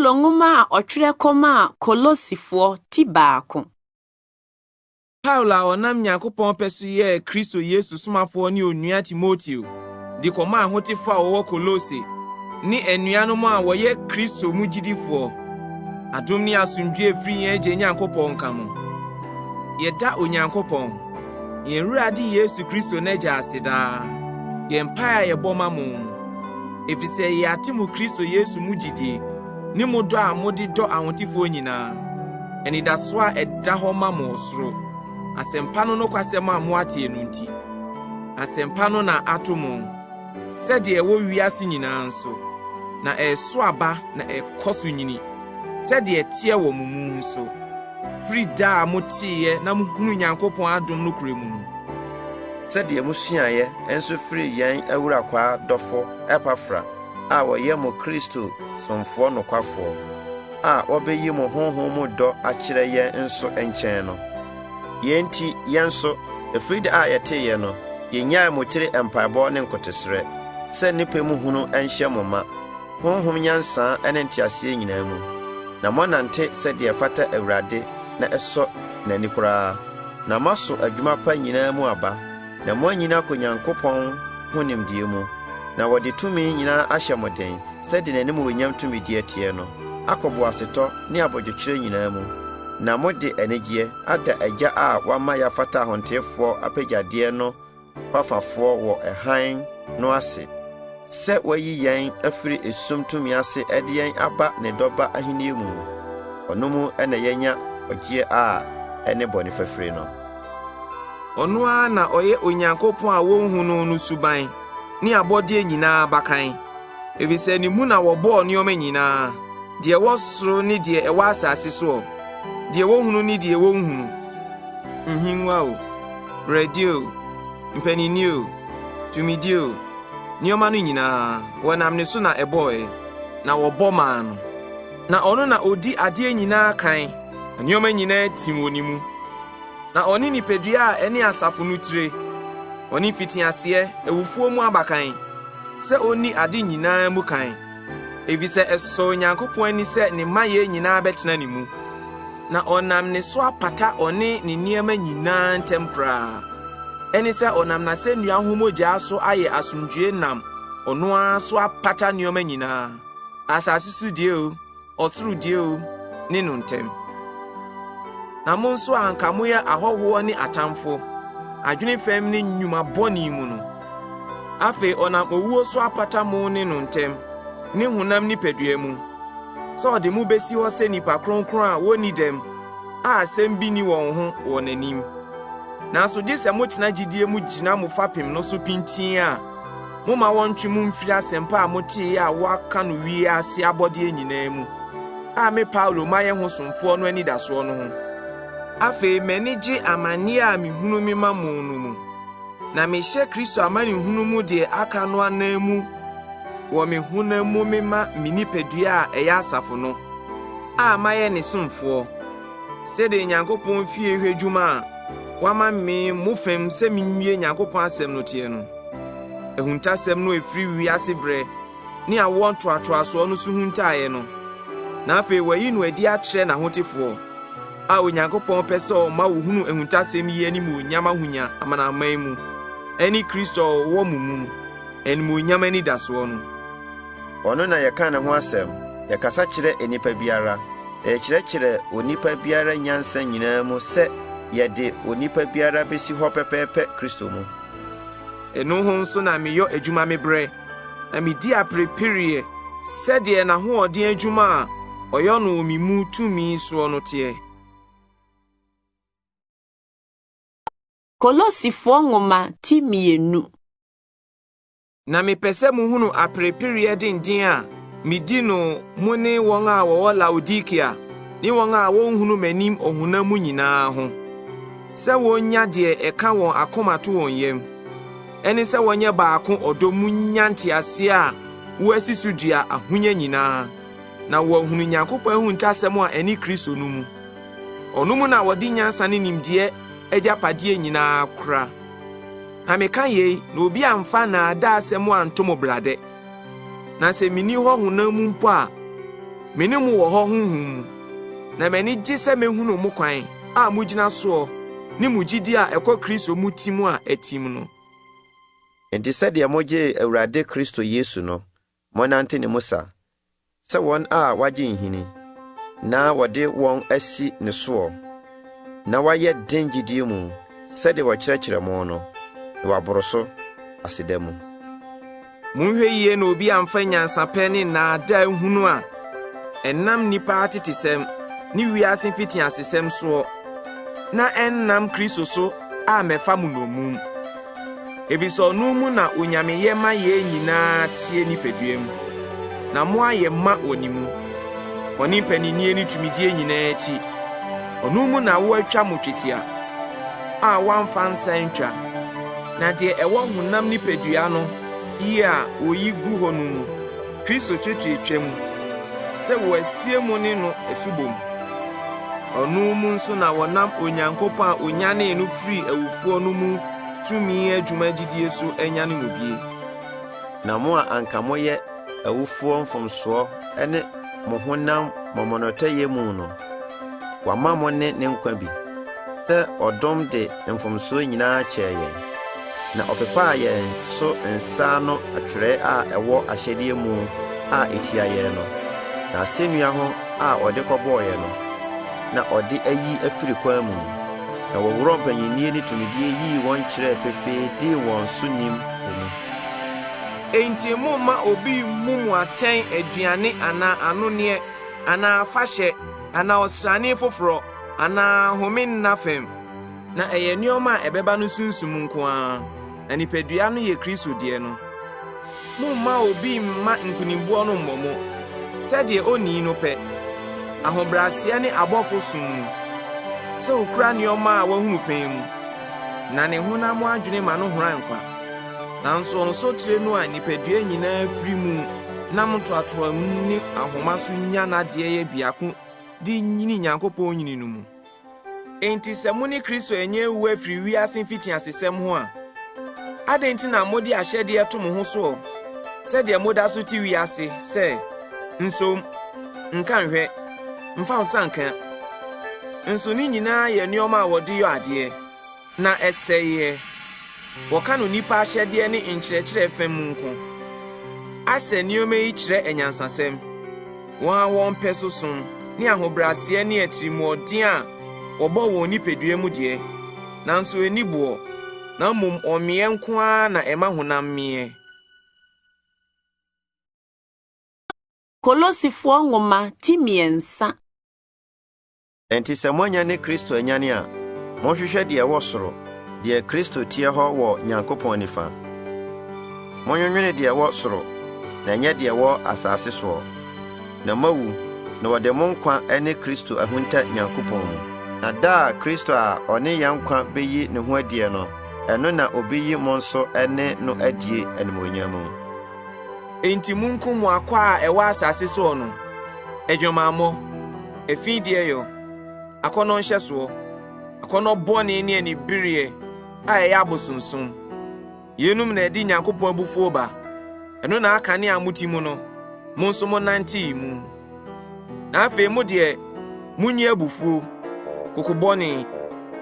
Paulo ngoma otwere koma Kolosifo ti baako. Paulo a onam Nyankopɔn pɛso yɛ Kristo Yesu somafo ne onua Timoteo di kɔma ahotefa a wɔwɔ Kolose ne anuanom a wɔyɛ Kristo mu gyidifo. Adom ne asomdwe firi yɛn Agya Nyankopɔn nka mo. Yɛda Onyankopɔn yɛn Awurade Yesu Kristo n'Agya ase daa. Yɛn mpae a yɛbɔ ma mo. Efisɛ yɛate mo Kristo Yesu mu gyidie ne mo dɔ a mo de dɔ ahotefo nyinaa. Anidaso a ɛda hɔ ma mo soro. Asɛmpa no nokwasɛm a mo atie no nti. Asɛmpa no na ato mo. Sɛdeɛ ɛwɔ wiase nyinaa nso. Na ɛso aba na ɛkɔ so nyini. Sɛdeɛ ɛteɛ wɔ mo mu nso. Firi da a mo teeɛ na mo hunu Nyankopɔn adom no kure mu no. Sɛdeɛ mo suaeɛ enso firi yɛn awura kwa dɔfo Epafra a wɔyɛ mo Kristo somfoɔ nokwafoɔ a wɔbɛyi mo honhom mu dɔ akyerɛ yɛn nso nkyɛn no. Yɛnti yɛnso efiri da a yɛteeɛ no yɛnyaa mo tiri empaebɔ ne nkotesrɛ sɛ nipa mu hunu ɛnhyɛ mo ma honhom nyansa ɛne nteaseɛ nyinaa mu na monante sɛdeɛ fata Awurade na ɛsɔ n'ani koraa na maso adwuma pa nyinaa mu aba na mo nyina kɔ Nyankopɔn ho nimdeɛ mu na wɔde tumi nyinaa ahyɛ mo den sɛdeɛ n'anim wonyam tumi die tie no akɔbo asetɔ ne abɔdwokyerɛ nyinaa mu na mode anigye ada agya a wama yɛafata ahontefoɔ apagyadeɛ no pafafoɔ wɔ ɛhan no ase sɛ wayi yɛn afiri esum tumi ase ɛde yɛn aba ne dɔba ahenni mu ɔno mu ɛna yɛnya ɔgye a ɛne bɔne fafiri no. Ɔno a na ɔyɛ Onyankopɔn a wɔnhu no suban ne abɔdeɛ nyinaa bakan. Efisɛ ne mu na wɔbɔɔ nneɛma nyinaa, deɛ ɛwɔ soro ne deɛ ɛwɔ asase so, deɛ wɔhunu ne deɛ wɔnhunu. Nhingwa o, radio, mpanini o, tumidi o, nneɛma no nyinaa wɔnam ne so na ɛbɔɔɛ, na wɔbɔ maa no. Na ɔno na odi adeɛ nyinaa kan, na nneɛma nyinaa tim wɔ ne mu. Na ɔne nipadua a ɛne asafo no tire, ɔne fitiaseɛ ewufuo mu abakan, sɛ onni ade nyinaa mu kan. Efisɛ ɛsɔ Nyankopɔn ani sɛ ne mayɛ nyinaa bɛtena ne mu. Na ɔnam ne so apata ɔne ne nneɛma nyinaa ntɛm koraa. Ɛne sɛ ɔnam n'asɛnnua ho mogya so ayɛ asomdwoe nam ɔno ara so apata nneɛma nyinaa. Asase so die o, ɔsoro die o, ne no ntɛm. Na mo nso anka moyɛ ahɔhoɔ ne atamfo, adwene fam ne nnwuma bɔne mu no. Afei ɔnam owuo so apata mo ne no ntɛm, ne honam nipadua mu. Sɛ ɔde mo besi hɔ sɛ nipa kronkron a wɔnni dɛm, a asɛm bi ni wɔn ho wɔ n'anim. Nanso gye sɛ motena gyidie mu gyina mo fapem no so pintin a, moma wɔntwe mo mfiri asɛmpa a moteeɛ a wɔaka no wiase abɔdeɛ nyinaa mu, a me Paulo mayɛ ho somfoɔ no anidasoɔ no ho. Afei m'ani gye amanneɛ a mehunu me ma mo no mu, na mehyɛ Kristo amanehunu mu deɛ aka no anan mu wɔ me honam mu me ma me nipadua a ɛyɛ asafo no, a mayɛ ne somfoɔ, sɛdeɛ Nyankopɔn fie hwɛ dwuma a wama me mo fam sɛ menwie Nyankopɔn asɛm no tie no. Ehuntasɛm no efiri wiase brɛ ne awɔ ntoatoasoɔ no so huntaeɛ no, na afei wayi no adi akyerɛ n'ahotefoɔ, a Onyankopɔn pɛ sɛ ɔma wo hunu ehuntasɛm yi anim onyam ahonya amanaman mu, ɛne Kristo wɔ mo mu, ɛnim onyam anidasoɔ no. Ɔno na yɛka ne ho asɛm, yɛkasa kyerɛ enipa biara, yɛkyerɛkyerɛ onipa biara nyansa nyinaa mu sɛ yɛde onipa biara besi hɔ pɛpɛɛpɛ Kristo mu. Ɛno ho nso na meyɔ adwuma me brɛ, na medi apereperiɛ, sɛdeɛ n'ahoɔden adwuma a ɔyɔ no me mu tumi soɔ no teɛ. Kolosifo ngoma ti 2. Na mepɛ sɛ muhunu apereperiɛ denden a medi no mo ne wɔn a wɔwɔ Laodikia ne wɔn a wɔnhunu m'anim ɔhonam mu nyinaa ho, sɛ wɔnya deɛ ɛka wɔn akoma to wɔn yam, ɛne sɛ wɔnyɛ baako ɔdɔ mu nya nteaseɛ a wɔasi so dua ahonya nyinaa, na wɔhunu Nyankopɔn ahuntasɛm a ɛne Kristo no mu. Ɔno mu na wɔde nyansa ne nimdeɛ agyapadeɛ nyinaa kora. Na meka yei na obi amfa na ada asɛm anto mo brade. Na sɛ mini hɔ honam mu mpo a, me ne mo wɔ hɔ honhom na m'ani gye sɛ mehunu mo kwan a mugina so ne mo gidi a ɛkɔ Kristo mu tim a atim no. Enti sɛdeɛ mogye Awurade Kristo Yesu no, monante ne mu sa, sɛ wɔn a wagye nhini, na wɔde wɔn asi ne soɔ, na wayɛ den gyidie mu, sɛdeɛ wɔkyerɛkyerɛ mo no, na waboro so aseda mu. Monhwɛ yie na obi amfa nyansapɛ ne nnaadaa hunu a ɛnam nipa atetesɛm ne wiase mfitiasesɛm soɔ, na ɛnnam Kristo so a mɛfa mu nomum. Ebisɛ ɔno mu na onyameyɛ ma yɛ nyinaa tie nipadua mu, na mo ayɛ ma wɔ mu. Ɔne mpanini ne tumidie nyinaa akyi, ɔno mu na wɔatwa mo twetia a wɔamfa nsa ntwa, na deɛ ɛwɔ honam nipadua no yi a oyi gu hɔ no mu, Kristo twetwetwa mu, sɛ wɔasie mu ne no asubom. Ɔno mu nso na wɔnam Onyankopɔn a onyane no firi awufoɔ no mu tumi adwuma gyidie so anyane no bie. Na mo a anka moyɛ awufoɔ mfomsoɔ ne mo honam mɔmɔnɔtɔyɛ mu no, wama mo ne nkwa bi, sɛ ɔdɔm de mfomsoɔ nyinaa kyɛɛ yɛn, na ɔpepaa yɛn so nsa no atwerɛ a ɛwɔ ahyɛdeɛ mu a ɛtia yɛn no, na asɛnnua ho a ɔde kɔbɔɔyɛ no, na ɔde ayi afiri kwan mu, na wɔworɔ mpanyinnie ne tumidie yii wɔn kyerɛ pefee dii wɔn so nim mu. Enti momma obi mumu atɛn aduane anaa anoneɛ anaa afahyɛ anaa ɔsrane foforɔ anaa home nna fam, na ɛyɛ nneɔma a ɛbɛba no sunsum nko ara, na nipadua no yɛ Kristo deɛ no. Momma obi mma nkunimboɔ no mmɔ mo, sɛdeɛ onni no pɛ, ahobrɛaseɛ ne abɔfo som mu, sɛ okura nneɔma a wahunu pɛn mu, na ne honam adwene ma no hora nkwa. Nanso nsotire no a nipadua nyinaa firi mu nam toatoa mu ne ahoma so nya n'adeɛ yɛ biako de nyini Nyankopɔn nyini no mu. Enti sɛ mo ne Kristo enye ewu afiri wiase mfitiasesɛm ho a, adɛn nti na mode ahyɛdeɛ to mo ho so, sɛdeɛ moda so ti wiase, sɛ nso nka nhwɛ, mfa nsa nka. Nso ne nyinaa yɛ nneɔma a wɔde yɔ adeɛ, na ɛsɛeɛ. Wɔka no nipa ahyɛdeɛ ne nkyerɛkyerɛ fam mu nko. Asɛ nneɔma yi kyerɛ anyansasɛm, wɔn a wɔn pɛ so som ne ahobrɛaseɛ ne atirimuɔden a wɔbɔ wɔn nipadua mu deɛ, nanso ani boɔ, na mmom ɔmeɛ nko ara na ɛma honam meɛ. Kolosifoɔ nwoma ti 3. Enti sɛ moanya ne Kristo anyane a, monhwehwɛ deɛ ɛwɔ soro, deɛ Kristo tie hɔ wɔ Nyankopɔn nifa. Monwenwene deɛ ɛwɔ soro, na ɛnyɛ deɛ ɛwɔ asase soɔ. Na mawu, na wɔde mo nkwa ne Kristo ahunta Nyankopɔn mu. Na da Kristo a ɔne yɛn nkwa beyi ne ho adie no, ɛno na obeyi mo nso ne no adie animuonyam mu. Enti munku mo akwa a ɛwɔ asase soɔ no, adwamammɔ, afideɛ yɔ, akɔnnɔ nhyɛsoɔ, akɔnnɔ bɔne ne anibereɛ a ɛyɛ abosonsom. Yenum na ɛdi Nyankopɔn abufuo ba, ɛno na aka ne a muti mu no, mo nso mo nante mu. Na afei mo deɛ, munyi abufuo, kokobɔne,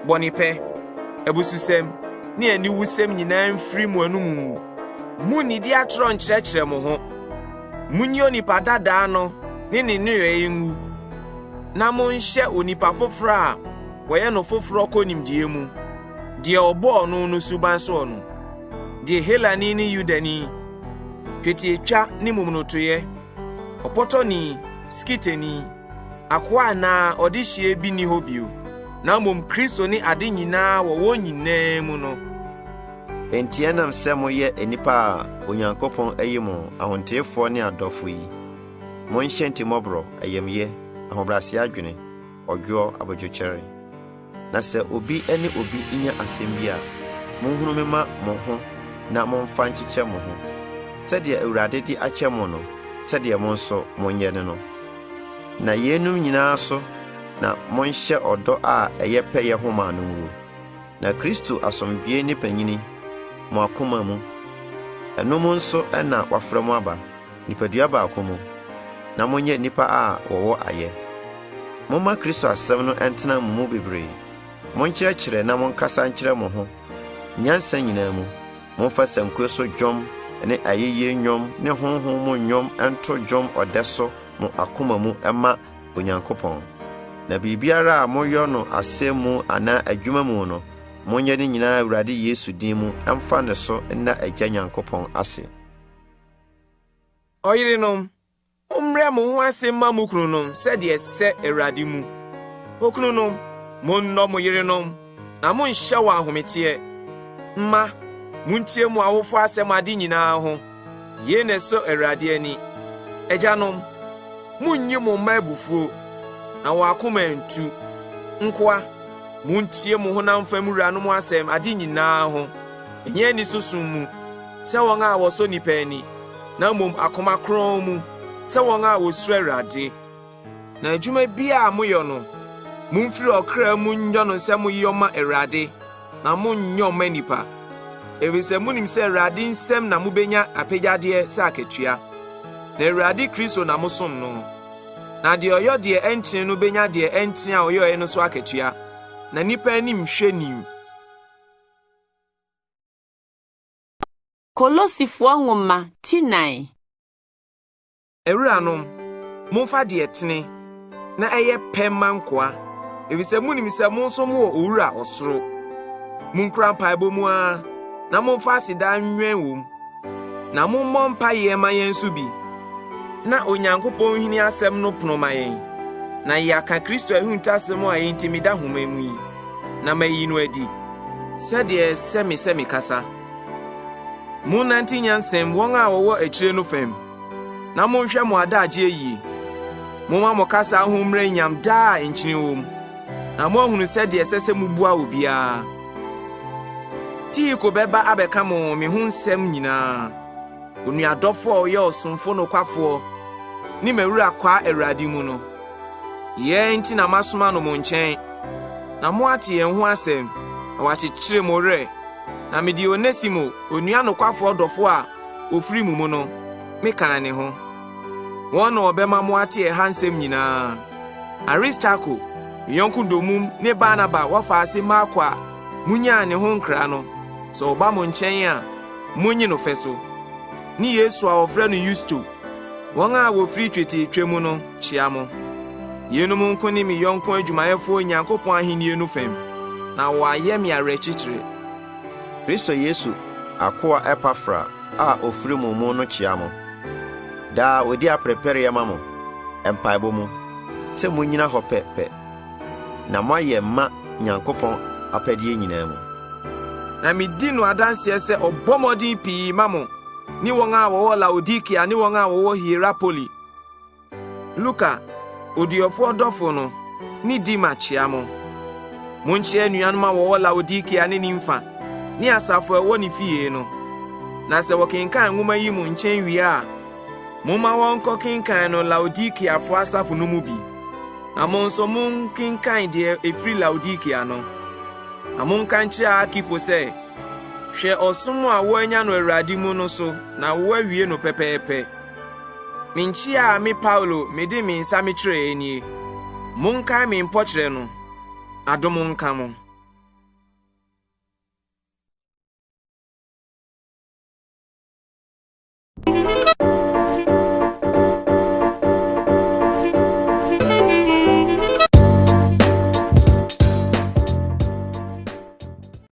bɔnepɛ, abususɛm, ne aniwusɛm nyinaa mfiri mo anum mu. Munidi atoro nkyerɛkyerɛ mo ho. Munyi onipa dadaa no ne nneyɛe ngu, na monhyɛ onipa foforɔ a wɔyɛ no foforɔ kɔ nimdeɛ mu, deɛ ɔbɔɔ no no suban so no, deɛ Helani ne Yudani, twetiatwa ne mumnotoyɛ, ɔpɔtɔni, skitani, akoa anaa ɔde hyia bi ni hɔ bio, na mmom Kristo ne ade nyinaa wɔ wɔn nyinaa mu no. Enti ɛnam sɛ moyɛ enipa a Onyankopɔn ayi mo ahonteefoɔ ne adɔfo yi, monhyɛ ntimmɔborɔ, ayamyɛ, ahobrɛaseɛ adwene, ɔdwoɔ, abodwokyɛre. Na sɛ obi ne obi nya asɛm bi a, monhunu me ma mo ho na momfa nkyekyɛ mo ho. Sɛdeɛ Awurade de akyɛ mo no, sɛdeɛ mo nso monyɛ ne no. Na yenum nyinaa so, na monhyɛ ɔdɔ a ɛyɛ pɛyɛ ho ma no ngu. Na Kristo asomdwie ne panyini, mo akoma mu. Ɛno mu nso ɛna wafrɛ mo aba, nipadua baako mu. na monye nipa a wɔwɔ ayɛ. Momma Kristo asɛm no entena mu bebree. Monkyerɛkyerɛ na monkasa nkyerɛ mo ho. Nyansa nyinaa mu, momfa sankuo so dwom ne ayɛyie nnwom ne honhom mu nnwom ento dwom ɔdɛ so mo akoma mu ɛma Onyankopɔn. Na biribiara a moyɔ no asɛm mu anaa adwuma mu no, monyɛ ne nyinaa Awurade Yesu din mu ɛmfa ne so na Agya Nyankopɔn ase. Ɔyerenom, umrɛ mo ho asɛm ma mo kununom sɛdeɛ sɛ Awurade mu. Okununom, monnɔ mo yerenom, na monhyɛ wɔ ahometeɛ. Mma, muntie mo awofo asɛm ade nyinaa ho. Yei na ɛsɔ Awurade ani. Agyanom, munnyi mo mma abufuo, na wɔakoma ntu. Nkoa, muntie mo honam fam wuranom asɛm ade nyinaa ho. Ɛnyɛ ani susum mu, sɛ wɔn a wɔsɔ nipa ani, na mmom akoma kron mu, sɛ wɔn a wɔsuro Awurade. Na adwuma bi a moyɔ no, mumfiri ɔkra mu nyɔ no sɛ moyɔ ma Awurade, na monnyɔ ma nipa. Efisɛ munim sɛ Awurade nsɛm na mubenya apagyadeɛ sɛ akatua. Na Awurade Kristo na mosom no. Na deɛ ɔyɔ deɛ ɛntene no benya deɛ ɛntene a ɔyɔe no so akatua. Na nipa anim hwɛ nim. Kolosifoɔ nwoma ti 9. Awuranom, momfa deɛ tene na ɛyɛ pɛ ma nkoa. Efisɛ munim sɛ mo nso mo wɔ owura ɔsoro. Munkura mpaebɔ mu a, na momfa aseda nnwɛn wom. Na mommɔ mpaeɛ ma yɛn so bi. Na Onyankopɔn hini asɛm no pono ma yɛn. Na yɛaka Kristo ahuntasɛm a yɛntimi da homa mu yi. Na mayi no adi. Sɛdeɛ sɛ kasa. Monnante nyansɛm wɔn a wɔwɔ akyire no fam. Na monhwɛ mo adagye yie. Momma mo kasa ho mmrɛ nyam daa nkyini wom. Na moahunu sɛdeɛ ɛsɛ sɛ mubua obiara. Tiiko bɛba abɛka mo me ho nsɛm nyinaa. Onuadɔfo a ɔyɛ ɔsomfo nokwafoɔ ne mawura kwa Awurade mu no. Yɛn nti na masoma no mo nkyɛn. Na moate yɛn ho asɛm, na wakyekyere mo werɛ. Na mede Onesimo, onua nokwafoɔ dɔfo a ofiri mu mu no, meka ne ho. Wɔn na ɔbɛma mo ate ɛha nsɛm nyinaa. Aristako, yɔnko domum ne Barnaba wɔfa ase Marko a munyaa ne ho nkra no. Sɛ ɔba mo nkyɛn a, munyi no fɛ so. Ni Yesu a ɔfrɛ no Yusto, wɔn a wɔfiri twetiatwa mu no, kyia mo. Yenom nko ne me yɔnko adwumayɛfoɔ Nyankopɔn ahenni no fam, na wɔayɛ me awerɛkyekyere. Kristo Yesu akoa Epafra a ofiri mo mu no kyia mo. Daa odi aprepere ma mo mpaebɔ mu, sɛ monyina hɔ pɛpɛ. Na moayɛ ma Nyankopɔn apɛdeɛ nyinaa mu. Na medi no adanseɛ sɛ ɔbɔ mmɔden pii ma mo, ne wɔn a wɔwɔ Laodikia ne wɔn a wɔwɔ Hierapoli. Luka, odiɔfoɔ dɔfo no, ne Dima kyia mo. Monkyia anuanom a wɔwɔ Laodikia ne Nimfa, ne asafo a ɛwɔ ne fie no. Na sɛ wɔkenkan nwoma yi mu nkyɛn wie a, momma wɔnkɔ kenkan no Laodikiafoɔ asafo no mu bi. Na mo nso monkenkan deɛ ɛfiri Laodikia no. Na monka nkyerɛ Arkipo sɛ, hwɛ ɔsom a wɔanya no Awurade mu no so, na wɔawie no pɛpɛɛpɛ. Menkyia a me Paulo mede me nsa mekyerɛ nie. Monkae me mpɔkyerɛ no. Adom nka mo.